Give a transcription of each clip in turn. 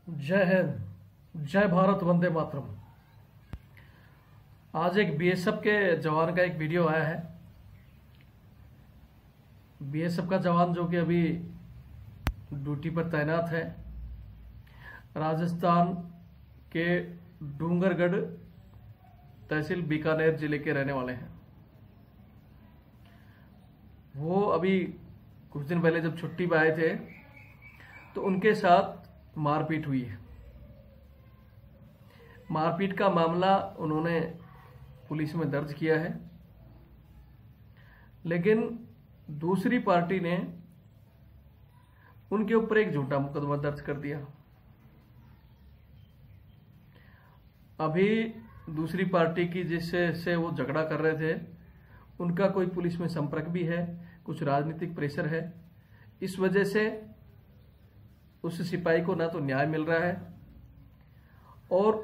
जय हिंद, जय भारत, वंदे मातरम। आज एक बीएसएफ के जवान का एक वीडियो आया है। बीएसएफ का जवान जो कि अभी ड्यूटी पर तैनात है, राजस्थान के डूंगरगढ़ तहसील बीकानेर जिले के रहने वाले हैं। वो अभी कुछ दिन पहले जब छुट्टी पर आए थे तो उनके साथ मारपीट हुई है। मारपीट का मामला उन्होंने पुलिस में दर्ज किया है, लेकिन दूसरी पार्टी ने उनके ऊपर एक झूठा मुकदमा दर्ज कर दिया। अभी दूसरी पार्टी की जिससे वो झगड़ा कर रहे थे, उनका कोई पुलिस में संपर्क भी है, कुछ राजनीतिक प्रेशर है। इस वजह से उस सिपाही को ना तो न्याय मिल रहा है और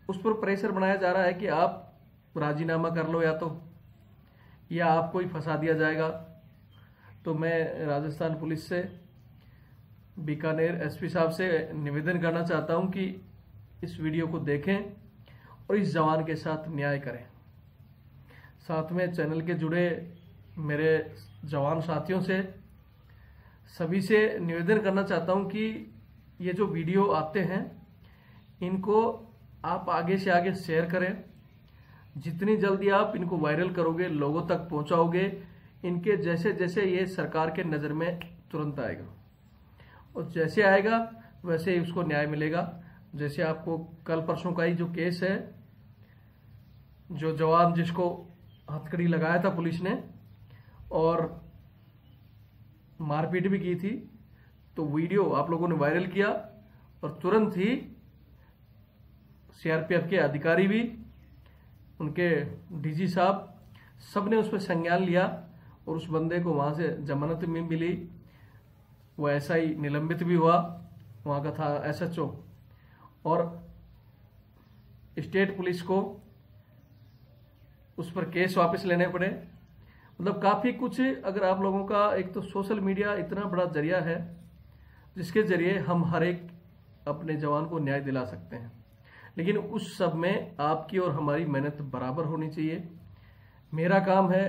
उस पर प्रेशर बनाया जा रहा है कि आप राजीनामा कर लो या आपको ही फंसा दिया जाएगा। तो मैं राजस्थान पुलिस से, बीकानेर एसपी साहब से निवेदन करना चाहता हूं कि इस वीडियो को देखें और इस जवान के साथ न्याय करें। साथ में चैनल के जुड़े मेरे जवान साथियों से, सभी से निवेदन करना चाहता हूं कि ये जो वीडियो आते हैं इनको आप आगे से आगे शेयर करें। जितनी जल्दी आप इनको वायरल करोगे, लोगों तक पहुंचाओगे, इनके जैसे जैसे ये सरकार के नज़र में तुरंत आएगा और जैसे आएगा वैसे ही उसको न्याय मिलेगा। जैसे आपको कल परसों का ही जो केस है, जो जवान जिसको हथकड़ी लगाया था पुलिस ने और मारपीट भी की थी, तो वीडियो आप लोगों ने वायरल किया और तुरंत ही सीआरपीएफ के अधिकारी भी, उनके डीजी साहब, सबने उस पर संज्ञान लिया और उस बंदे को वहां से जमानत में मिली। वो एसआई निलंबित भी हुआ, वहां का था एसएचओ, और स्टेट पुलिस को उस पर केस वापस लेने पड़े। मतलब काफी कुछ, अगर आप लोगों का, एक तो सोशल मीडिया इतना बड़ा जरिया है जिसके जरिए हम हर एक अपने जवान को न्याय दिला सकते हैं, लेकिन उस सब में आपकी और हमारी मेहनत बराबर होनी चाहिए। मेरा काम है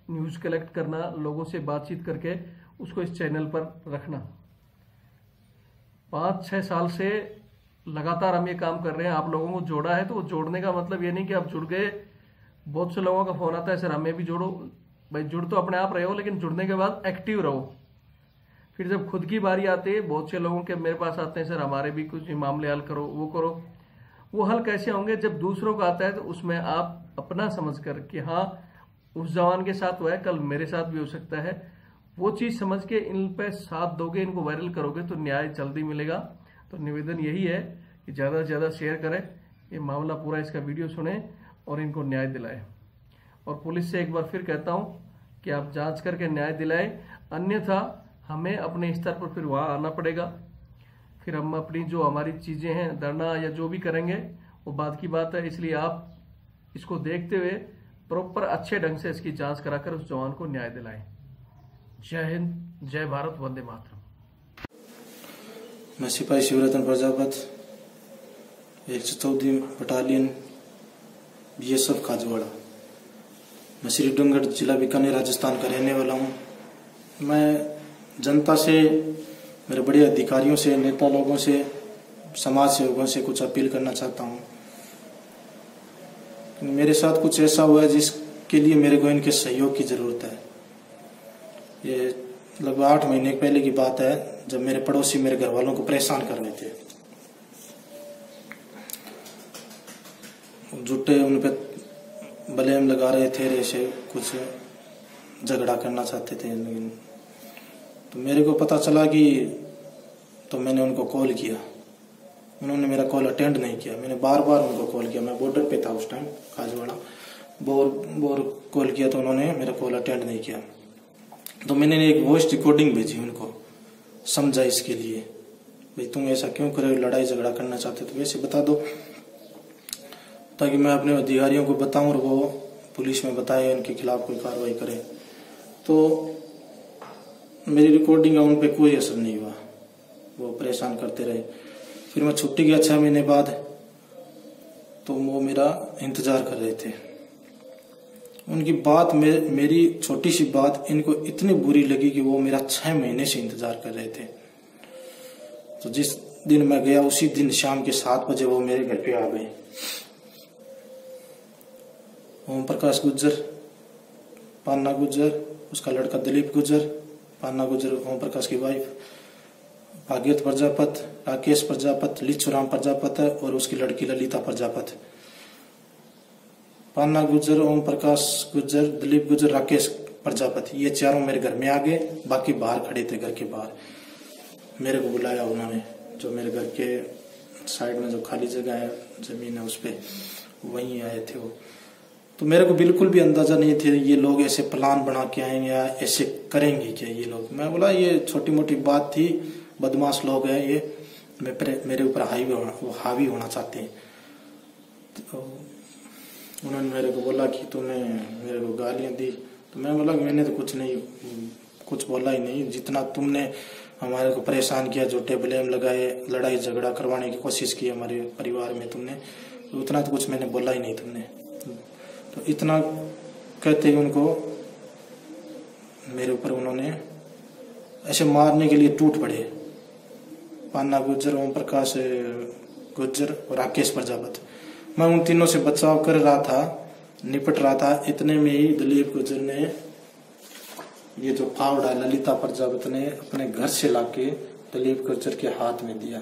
न्यूज़ कलेक्ट करना, लोगों से बातचीत करके उसको इस चैनल पर रखना। 5-6 साल से लगातार हम ये काम कर रहे हैं। आप लोगों को जोड़ा है, तो वो जोड़ने का मतलब ये नहीं कि आप जुड़ गए। बहुत से लोगों का फोन आता है, सर हमें भी जोड़ो। भाई जुड़ तो अपने आप रहे हो, लेकिन जुड़ने के बाद एक्टिव रहो। फिर जब खुद की बारी आती है, बहुत से लोगों के मेरे पास आते हैं, सर हमारे भी कुछ मामले हल करो, वो करो। वो हल कैसे होंगे? जब दूसरों का आता है तो उसमें आप अपना समझ कर कि हाँ उस जवान के साथ हुआ है, कल मेरे साथ भी हो सकता है, वो चीज समझ के इन पे साथ दोगे, इनको वायरल करोगे तो न्याय जल्दी मिलेगा। तो निवेदन यही है कि ज्यादा से ज्यादा शेयर करें, ये मामला पूरा, इसका वीडियो सुने और इनको न्याय दिलाएं। और पुलिस से एक बार फिर कहता हूं कि आप जांच करके न्याय दिलाएं, अन्यथा हमें अपने स्तर पर फिर वहां आना पड़ेगा। फिर हम अपनी जो हमारी चीजें हैं, धरना या जो भी करेंगे वो बात की बात है। इसलिए आप इसको देखते हुए प्रॉपर अच्छे ढंग से इसकी जांच कराकर उस जवान को न्याय दिलाएं। जय हिंद, जय भारत, वंदे मातरम। मैं सिपाही शिवरतन प्रजापत, 114 बटालियन बीएसएफ खाजवाड़ा, मैं श्री डूंगरगढ़ जिला बीकानेर राजस्थान का रहने वाला हूँ। मैं जनता से, मेरे बड़े अधिकारियों से, नेता लोगों से, समाज सेवकों से कुछ अपील करना चाहता हूँ। मेरे साथ कुछ ऐसा हुआ है जिसके लिए मेरे को इनके सहयोग की जरूरत है। ये लगभग 8 महीने पहले की बात है, जब मेरे पड़ोसी मेरे घर वालों को परेशान कर रहे थे। झूठे उन पे ब्लेम लगा रहे थे, ऐसे कुछ झगड़ा करना चाहते थे। लेकिन तो मेरे को पता चला कि, तो मैंने उनको कॉल किया, उन्होंने मेरा कॉल अटेंड नहीं किया। मैंने बार बार उनको कॉल किया, मैं बॉर्डर पे था उस टाइम, खाजवाड़ा, बोर कॉल किया तो उन्होंने मेरा कॉल अटेंड नहीं किया। तो मैंने एक वॉइस रिकॉर्डिंग भेजी उनको, समझा इसके लिए, भाई तुम ऐसा क्यों करे, लड़ाई झगड़ा करना चाहते तो वैसे बता दो, ताकि मैं अपने अधिकारियों को बताऊं और वो पुलिस में बताए, उनके खिलाफ कोई कार्रवाई करे। तो मेरी रिकॉर्डिंग का उन पे कोई असर नहीं हुआ, वो परेशान करते रहे। फिर मैं छुट्टी गया 6 महीने बाद, तो वो मेरा इंतजार कर रहे थे। उनकी बात मेरी छोटी सी बात इनको इतनी बुरी लगी कि वो मेरा 6 महीने से इंतजार कर रहे थे। तो जिस दिन मैं गया उसी दिन शाम के 7 बजे वो मेरे घर पे आ गए। ओम प्रकाश गुज्जर, पान्ना गुज्जर, उसका लड़का दिलीप गुज्जर, पान्ना गुज्जर ओम प्रकाश की वाइफ, भागीरथ प्रजापत, राकेश प्रजापत, लिच्छूराम प्रजापत और उसकी लड़की ललिता प्रजापत। पान्ना गुज्जर, ओम प्रकाश गुज्जर, दिलीप गुज्जर, राकेश प्रजापति, ये चारों मेरे घर में आ गए। बाकी बाहर खड़े थे, घर के बाहर। मेरे को बुलाया उन्होंने, जो मेरे घर के साइड में जो खाली जगह है, जमीन है, उस पे वहीं आए थे वो। तो मेरे को बिल्कुल भी अंदाजा नहीं थे ये लोग ऐसे प्लान बना के आएंगे या ऐसे करेंगे क्या ये लोग। मैं बोला ये छोटी मोटी बात थी, बदमाश लोग हैं ये, मेरे ऊपर हावी होना चाहते हैं। तो उन्होंने मेरे को बोला कि तूने मेरे को गालियां दी। तो मैं बोला मैंने तो कुछ बोला ही नहीं। जितना तुमने हमारे को परेशान किया, झूठे ब्लेम लगाए, लड़ाई झगड़ा करवाने की कोशिश की हमारे परिवार में तुमने, तो उतना तो कुछ मैंने बोला ही नहीं तुमने। तो इतना कहते ही उनको मेरे ऊपर उन्होंने ऐसे मारने के लिए टूट पड़े। पान्ना गुज्जर, ओम प्रकाश गुज्जर और राकेश प्रजापत। मैं उन तीनों से बचाव कर रहा था, निपट रहा था। इतने में ही दिलीप गुज्जर ने ये जो फावड़ा ललिता प्रजापत ने अपने घर से लाके दिलीप गुज्जर के हाथ में दिया।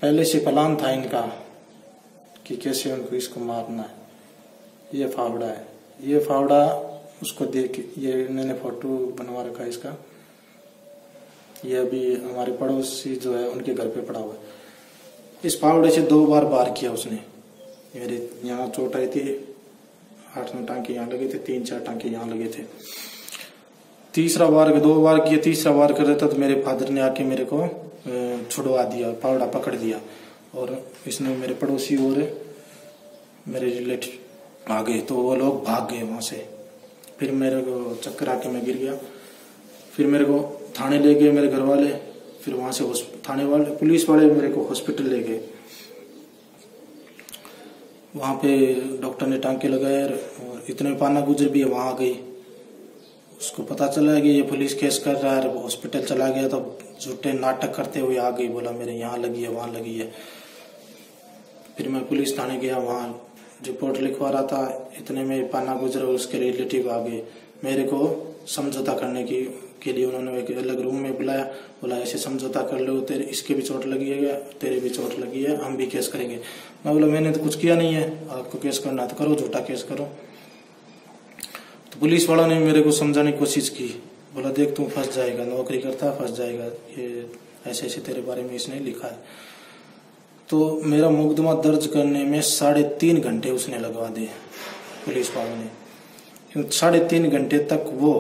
पहले से प्लान था इनका कि कैसे उनको इसको मारना है। ये फावड़ा है, ये फावड़ा उसको देख, ये मैंने फोटो बनवा रखा है इसका। ये अभी हमारे पड़ोसी जो है उनके घर पे पड़ा हुआ है। इस फावड़े से 2 बार वार किया उसने। मेरे यहाँ चोट आई थी, 8-9 टांके यहाँ लगे थे, 3-4 टांके यहाँ लगे थे। 2 बार किया, तीसरा बार कर रहा था तो मेरे फादर ने आके मेरे को छुड़वा दिया, फावड़ा पकड़ दिया। और इसने मेरे पड़ोसी और मेरे रिलेटिव आ गए, तो वो लोग भाग गए वहां से। फिर मेरे को चक्कर आके मैं गिर गया। फिर मेरे को थाने ले गए मेरे घर वाले। फिर वहां से थाने वाले, पुलिस वाले मेरे को हॉस्पिटल ले गए। वहां पे डॉक्टर ने टांके लगाए और इतने पान्ना गुज्जर भी वहां आ गई। उसको पता चला कि ये पुलिस केस कर रहा है, हॉस्पिटल चला गया। तो झूठे नाटक करते हुए आ गई, बोला मेरे यहाँ लगी है, वहां लगी है। फिर मैं पुलिस थाने गया, वहां रिपोर्ट लिखवा रहा था। इतने में पान्ना गुज्जर और उसके रिलेटिव आ गए। मेरे को समझौता करने के लिए उन्होंने एक अलग रूम में बुलाया। बोला ऐसे समझौता कर लो, तेरे इसके भी चोट लगी है, तेरे भी चोट लगी है, हम भी केस करेंगे। मैं बोला मैंने तो कुछ किया नहीं है, आपको केस करना तो करो, झूठा केस करो। तो पुलिस वालों ने मेरे को समझाने की कोशिश की। बोला देख तू फंस जाएगा, नौकरी करता फंस जाएगा, ये ऐसे ऐसे तेरे बारे में इसने लिखा है। तो मेरा मुकदमा दर्ज करने में 3.5 घंटे उसने लगवा दिए पुलिस वालों ने। क्योंकि 3.5 घंटे तक वो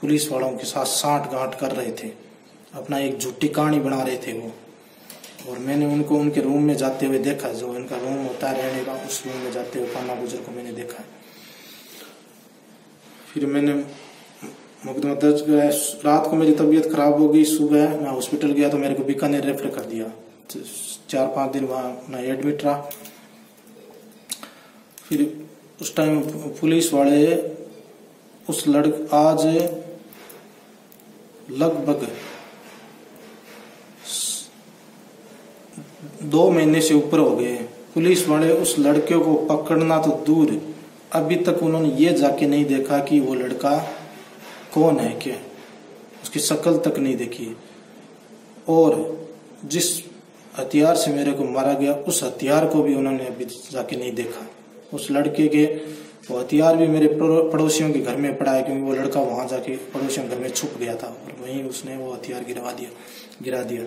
पुलिस वालों के साथ साठ गांठ कर रहे थे, अपना एक झूठी कहानी बना रहे थे वो। और मैंने उनको उनके रूम में जाते हुए देखा, जो उनका रूम होता है रहने का, उस रूम में जाते हुए पान्ना गुज्जर को मैंने देखा। फिर मैंने मुकदमा दर्ज किया। रात को मेरी तबीयत खराब हो गई, सुबह मैं हॉस्पिटल गया तो मेरे को बीकानेर रेफर कर दिया। 4-5 दिन वहां मैं एडमिट रहा। फिर उस टाइम पुलिस वाले उस आज लगभग 2 महीने से ऊपर हो गए। पुलिस वाले उस लड़के को पकड़ना तो दूर, अभी तक उन्होंने ये जाके नहीं देखा कि वो लड़का कौन है, क्या उसकी शक्ल तक नहीं देखी। और जिस हथियार से मेरे को मारा गया उस हथियार को भी उन्होंने अभी जाके नहीं देखा। उस लड़के के वो हथियार भी मेरे पड़ोसियों के घर में पड़ा है, क्योंकि वो लड़का वहां जाके पड़ोसियों के घर में छुप गया था और वहीं उसने वो हथियार गिरा दिया।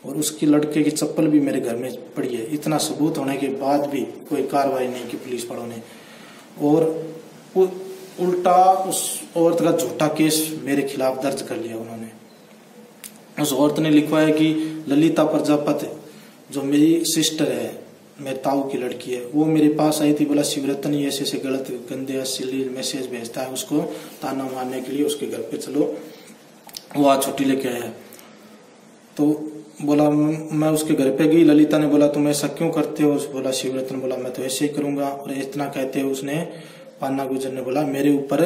और उसकी लड़के की चप्पल भी मेरे घर में पड़ी है। इतना सबूत होने के बाद भी कोई कार्रवाई नहीं की पुलिस वालों ने। और उल्टा उस औरत का झूठा केस मेरे खिलाफ दर्ज कर लिया उन्होंने। उस औरत ने लिखवाया कि ललिता प्रजापत जो मेरी सिस्टर है, मेरे ताऊ की लड़की है, वो मेरे पास आई थी। बोला शिवरतन ये ऐसे गलत गंदे अश्लील मैसेज भेजता है, उसको ताना मारने के लिए उसके घर पे चलो, वो आज छुट्टी लेके आया। तो बोला मैं उसके घर पे गई। ललिता ने बोला तुम ऐसा क्यों करते हो? बोला शिवरत्न बोला मैं तो ऐसे ही करूंगा। और इतना कहते हुए उसने पान्ना गुर्जर ने बोला मेरे ऊपर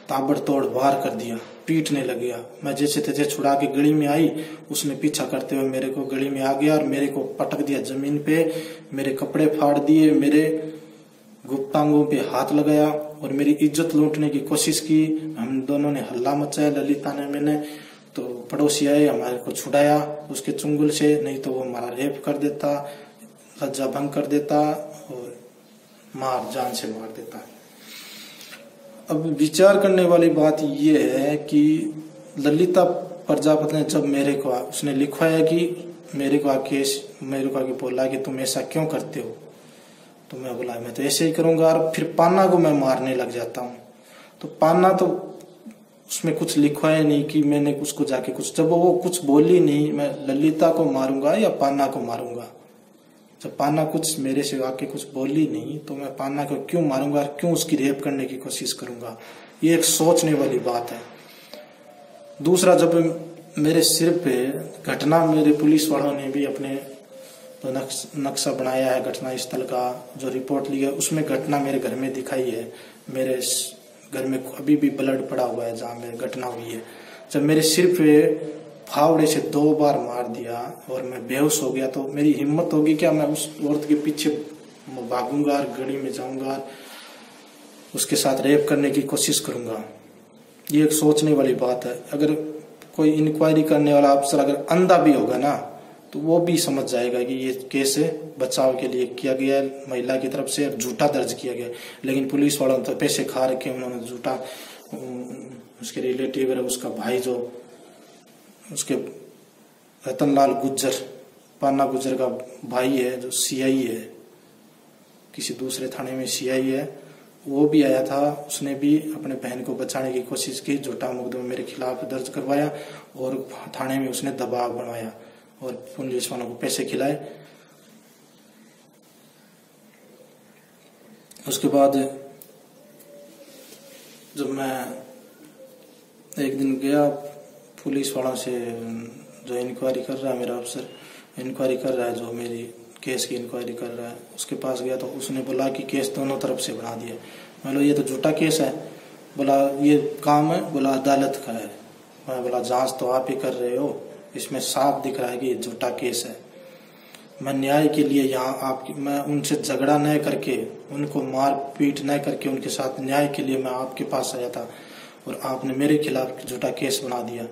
ताबड़तोड़ वार कर दिया, पीटने लग गया। मैं जैसे तैसे छुड़ा के गली में आई, उसने पीछा करते हुए मेरे को गली में आ गया और मेरे को पटक दिया जमीन पे, मेरे कपड़े फाड़ दिए, मेरे गुप्तांगों पे हाथ लगाया और मेरी इज्जत लूटने की कोशिश की। हम दोनों ने हल्ला मचाया, ललिता ने मैंने। तो पड़ोसी आए, हमारे को छुड़ाया उसके चुंगल से, नहीं तो वो हमारा रेप कर देता, लज्जा भंग कर देता और जान से मार देता। अब विचार करने वाली बात यह है कि ललिता प्रजापति ने जब मेरे को उसने लिखवाया कि मेरे को आके बोला कि तुम ऐसा क्यों करते हो, तो मैं बोला मैं तो ऐसे ही करूंगा। और फिर पान्ना को मैं मारने लग जाता हूँ। तो पान्ना तो उसमें कुछ लिखवाया नहीं कि मैंने उसको जाके कुछ, जब वो कुछ बोली नहीं मैं ललिता को मारूंगा या पान्ना को मारूंगा, जब पान्ना कुछ मेरे से आके कुछ बोली नहीं तो मैं पान्ना को क्यों मारूंगा, क्यों उसकी रेप करने की कोशिश करूंगा? ये एक सोचने वाली बात है। दूसरा, जब मेरे सिर पे घटना, मेरे पुलिस वालों ने भी अपने तो नक्शा बनाया है घटना स्थल का, जो रिपोर्ट ली है उसमें घटना मेरे घर में दिखाई है। मेरे घर में अभी भी ब्लड पड़ा हुआ है जहाँ मेरी घटना हुई है। जब मेरे सिर पे फावड़े से 2 बार मार दिया और मैं बेहोश हो गया, तो मेरी हिम्मत होगी क्या मैं उस औरत के पीछे भागूंगा और गली में जाऊंगा, उसके साथ रेप करने की कोशिश करूंगा? ये एक सोचने वाली बात है। अगर कोई इंक्वायरी करने वाला अफसर अगर अंधा भी होगा ना, तो वो भी समझ जाएगा कि ये केस बचाव के लिए किया गया है, महिला की तरफ से झूठा दर्ज किया गया। लेकिन पुलिस वालों ने तो पैसे खा रखे, उन्होंने झूठा, उसके रिलेटिव है, उसका भाई जो उसके रतनलाल गुज्जर, पान्ना गुज्जर का भाई है, जो सीआई है, किसी दूसरे थाने में सीआई है, वो भी आया था। उसने भी अपने बहन को बचाने की कोशिश की, झूठा मुकदमा मेरे खिलाफ दर्ज करवाया और थाने में उसने दबाव बनवाया और पुलिस वालों को पैसे खिलाए। उसके बाद जब मैं एक दिन गया पुलिस वालों से, जो इंक्वायरी कर रहा है, मेरा अफसर इंक्वायरी कर रहा है, जो मेरी केस की इंक्वायरी कर रहा है, उसके पास गया तो उसने बोला कि केस दोनों तरफ से बना दिया। मैं बोला ये तो झूठा केस है। बोला ये काम है, बोला अदालत का है। मैं बोला जांच तो आप ही कर रहे हो, इसमें साफ दिख रहा है कि ये झूठा केस है। मैं न्याय के लिए यहाँ मैं उनसे झगड़ा न करके, उनको मार पीट न करके, उनके साथ न्याय के लिए मैं आपके पास आया था और आपने मेरे खिलाफ झूठा केस बना दिया।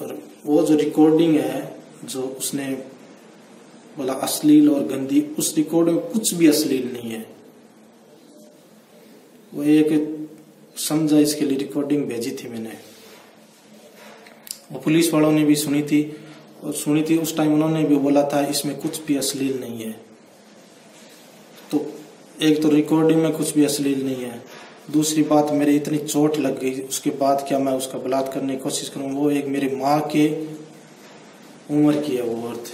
और वो जो रिकॉर्डिंग है, जो उसने बोला अश्लील और गंदी, उस रिकॉर्ड में कुछ भी अश्लील नहीं है। वो एक समझा इसके लिए रिकॉर्डिंग भेजी थी मैंने, वो पुलिस वालों ने भी सुनी थी उस टाइम उन्होंने भी बोला था इसमें कुछ भी अश्लील नहीं है। तो एक तो रिकॉर्डिंग में कुछ भी अश्लील नहीं है, दूसरी बात मेरी इतनी चोट लग गई, उसके बाद क्या मैं उसका बलात्कार करने की कोशिश करूं? वो एक मेरी माँ के उम्र की है वो औरत,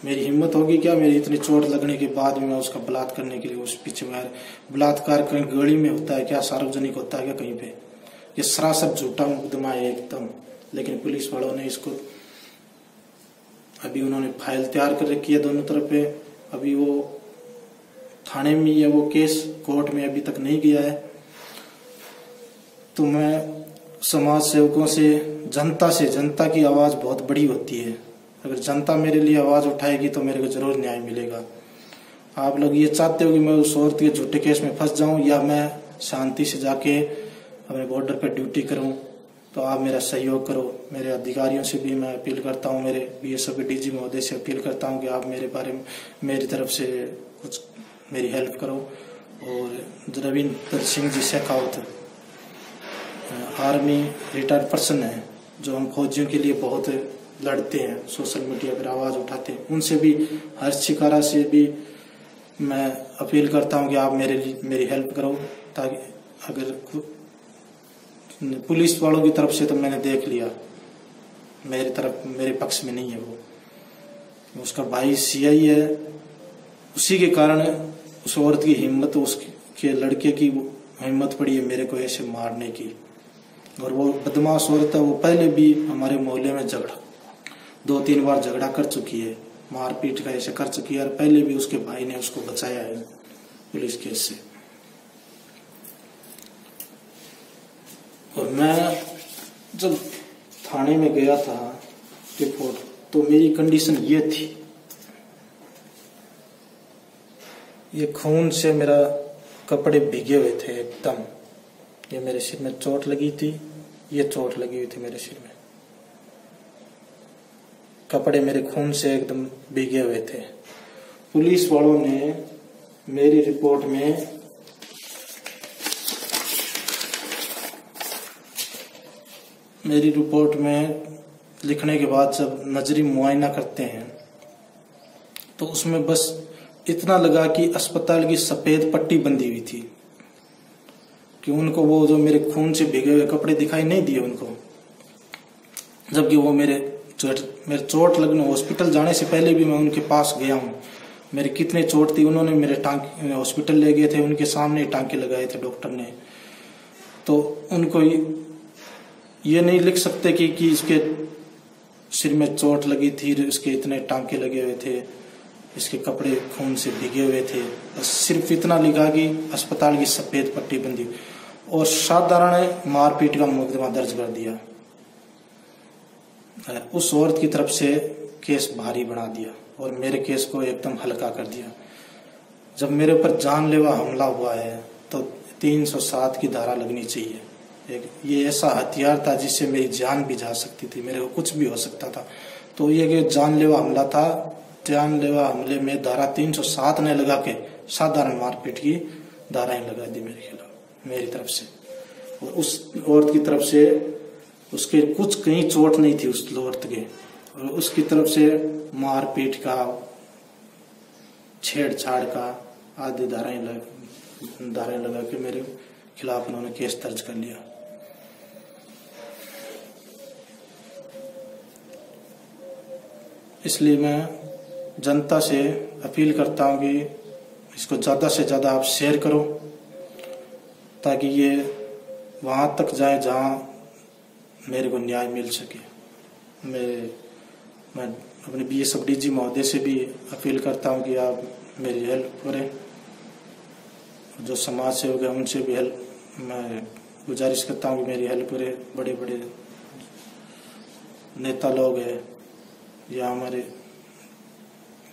मेरी हिम्मत होगी क्या मेरी इतनी चोट लगने के बाद में मैं उसका बलात्कार करने के लिए उस पीछे में? बलात्कार कहीं गली में होता है क्या, सार्वजनिक होता है क्या कहीं पे? ये सरासर झूठा मुकदमा है एकदम। लेकिन पुलिस वालों ने इसको, अभी उन्होंने फाइल तैयार कर रखी है दोनों तरफ पे, अभी वो थाने में है, वो केस कोर्ट में अभी तक नहीं गया है। तो मैं समाज सेवकों से, जनता की आवाज बहुत बड़ी होती है। अगर जनता मेरे लिए आवाज उठाएगी तो मेरे को जरूर न्याय मिलेगा। आप लोग ये चाहते हो कि मैं उस औरत के झूठे केस में फंस जाऊं या मैं शांति से जाके अपने बॉर्डर पर ड्यूटी करूं, तो आप मेरा सहयोग करो। मेरे अधिकारियों से भी मैं अपील करता हूं, मेरे बीएसएफ के डीजी महोदय से अपील करता हूं कि आप मेरे बारे में, मेरी तरफ से कुछ मेरी हेल्प करो। और Ravindra Singh ji Shekhawat, army retired person है, जो हम फौजियों के लिए बहुत लड़ते हैं, सोशल मीडिया पर आवाज उठाते हैं, उनसे भी, हर्ष शिकारा से भी मैं अपील करता हूं कि आप मेरी हेल्प करो। ताकि अगर पुलिस वालों की तरफ से तो मैंने देख लिया, मेरे पक्ष में नहीं है वो, उसका भाई सीआई है, उसी के कारण उस औरत की हिम्मत, उसके लड़के की हिम्मत पड़ी है मेरे को ऐसे मारने की। और वो बदमाश औरत है, वो पहले भी हमारे मोहल्ले में 2-3 बार झगड़ा कर चुकी है, मारपीट का ऐसे कर चुकी है, और पहले भी उसके भाई ने उसको बचाया है पुलिस केस से। और मैं जब थाने में गया था रिपोर्ट, तो मेरी कंडीशन ये थी, ये खून से मेरा कपड़े भीगे हुए थे एकदम, ये मेरे सिर में चोट लगी थी, ये चोट लगी हुई थी मेरे सिर में, कपड़े मेरे खून से एकदम भीगे हुए थे। पुलिस वालों ने मेरी रिपोर्ट में लिखने के बाद जब नजरी मुआयना करते हैं तो उसमें बस इतना लगा कि अस्पताल की सफेद पट्टी बंधी हुई थी, कि उनको वो जो मेरे खून से भीगे हुए कपड़े दिखाई नहीं दिए उनको, जबकि वो मेरे चोट लगने हॉस्पिटल जाने से पहले भी मैं उनके पास गया हूँ। मेरे कितने चोट थी, उन्होंने मेरे टांके हॉस्पिटल ले गए थे, उनके सामने टांके लगाए थे डॉक्टर ने। तो उनको ये नहीं लिख सकते कि इसके सिर में चोट लगी थी, इसके इतने टांके लगे हुए थे, इसके कपड़े खून से भीगे हुए थे। बस सिर्फ इतना लिखा कि अस्पताल की सफेद पट्टी बंधी, और साधारण मारपीट का मुकदमा दर्ज कर दिया। उस औरत की तरफ से केस भारी बना दिया और मेरे केस को एकदम हल्का कर दिया। जब मेरे ऊपर जानलेवा हमला हुआ है तो 307 की धारा लगनी चाहिए। ये ऐसा हथियार था जिससे मेरी जान भी जा सकती थी, मेरे को कुछ भी हो सकता था। तो ये जानलेवा हमला था, जानलेवा हमले में धारा 307 ने लगा के साधारण मारपीट की धाराएं लगा दी मेरे खिलाफ, मेरी तरफ से। और उस औरत की तरफ से उसके कुछ कहीं चोट नहीं थी उस औरत के, और उसकी तरफ से मारपीट का, छेड़छाड़ का आदि धाराएं लगा के मेरे खिलाफ उन्होंने केस दर्ज कर लिया। इसलिए मैं जनता से अपील करता हूं कि इसको ज्यादा से ज्यादा आप शेयर करो, ताकि ये वहां तक जाए जहां मेरे को न्याय मिल सके। मैं अपने BSFDG महोदय से भी अपील करता हूं कि आप मेरी हेल्प करें, जो समाज सेवक है उनसे भी मैं गुजारिश करता हूं कि मेरी हेल्प करें। बड़े बड़े नेता लोग हैं, या हमारे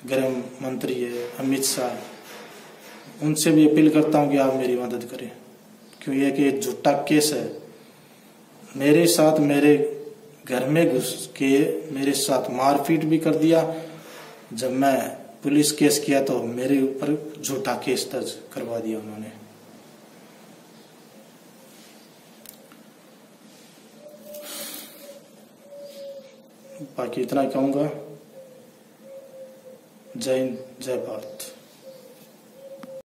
गृह मंत्री है अमित शाह, उनसे भी अपील करता हूं कि आप मेरी मदद करें, क्यों ये कि झूठा केस है। मेरे साथ मेरे घर में घुस के मेरे साथ मारपीट भी कर दिया। जब मैं पुलिस केस किया तो मेरे ऊपर झूठा केस दर्ज करवा दिया उन्होंने। बाकी इतना कहूंगा। जय हिंद, जय भारत।